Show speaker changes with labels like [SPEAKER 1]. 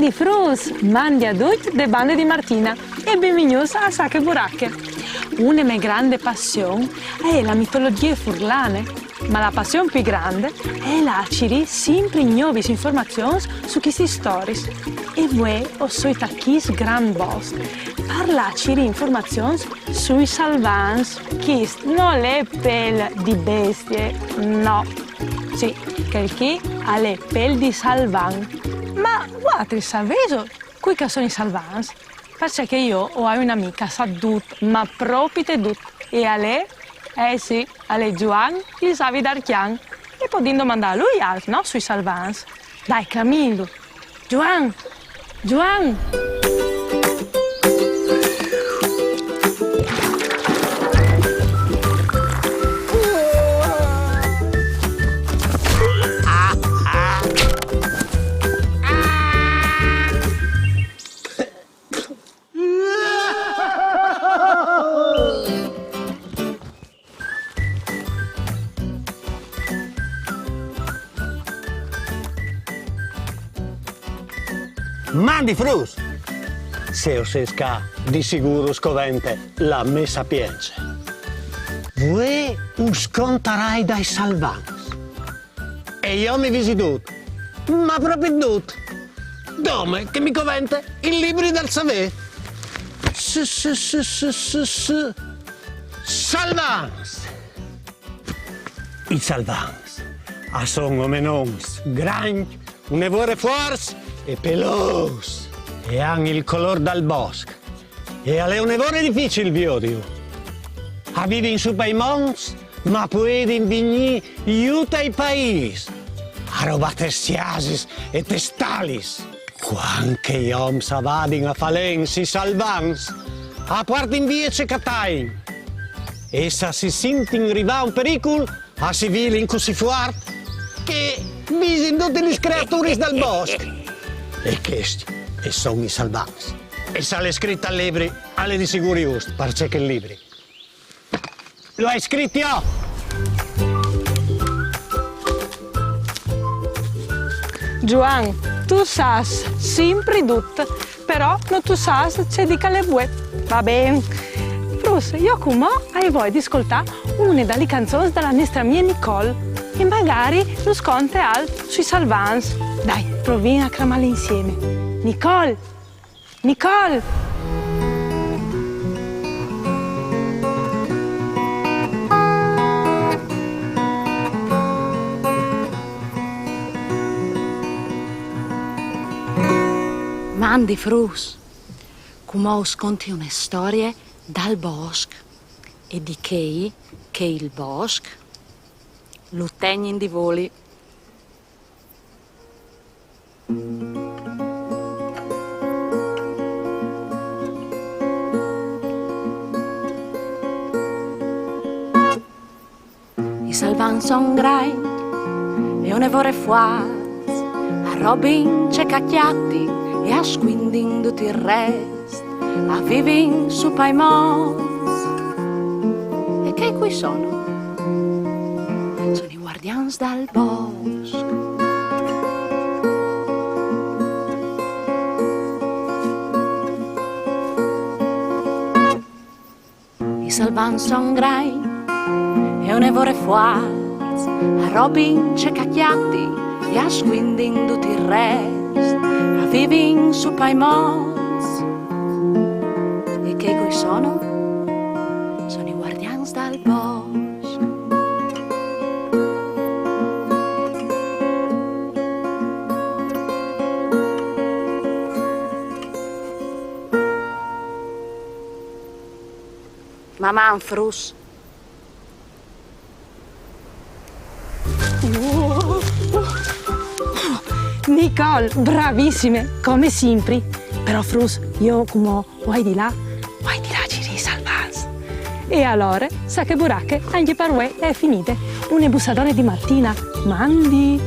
[SPEAKER 1] Mandi frus, mandi a tutti de bande di Martina e benvenuti a Sacche Buracche. Una mia grande passione è la mitologia furlane, ma la passione più grande è l'aciri sempre nuove informazioni su queste storie. E voi ho sui tacchis gran boss, parlaciri informazioni sui salvans, che non è pelle di bestie, no. Sì, che ha le pelle di salvan. Ma guarda, sapete qui sono i salvans? Perché io ho un'amica sa tutto, ma proprio tutto. E a lei, sì, a lei Juan, il savi d'Archian. E poi domandare a lui altro, no? Sui salvans. Dai, Camillo. Juan! Juan!
[SPEAKER 2] Mandi frus! Se osesca di sicuro scovente la mia sapienza. Voi us contarai dai salvans. E io mi visitut, ma proprio tutto. Dome che mi covente il libri del saver. Salvans! I salvans. A son omenons, grandi, un'evore force e pelos, e hanno il color dal bosco, e alle un'evore difficile viodio. A vivi in su paimons, ma puede in vigni aiuta i paesi, a robate siasis e testalis. Quanche iom savadin a falensi salvans, a parte in vie cecatain. Essa si sintin riva un pericolo, a civili in così fuart, che visin tutti gli creaturi dal bosco. E questi sono i salvans. E sale scritto al libri, alle di sicuro giusto, perché il libri. Lo hai scritto io!
[SPEAKER 1] Juan, tu sas sempre tutto, però non tu sas c'è di calebue. Va bene. Frus, io come hai voglia di ascoltare una delle canzoni della nostra mia Nicole e magari lo sconte alt sui salvans. Dai, proviamo a cramarle insieme. Nicole! Nicole!
[SPEAKER 3] Mandi frus, come sconti una storia dal bosco e di che il bosco lo tegni di voli. I salvan son grandi e un'evore fuaz, a Robin c'è cacchiati e a squindin tutto il rest, a vivin su paimons. E che qui sono? Sono i guardians dal bosco. I salvan son grandi e un'evore fuaz, a Robin c'è cacchiati e a squindin tutto il rest, a vivin su paimons. E che qui sono? Sono i guardians dal bosco. Mamma frus.
[SPEAKER 1] Nicole, bravissime, come sempre. Però frus, io come vai di là ci risalvans. E allora, Sacche Buracche, anche per voi è finite. Una bussadone di Martina, mandi.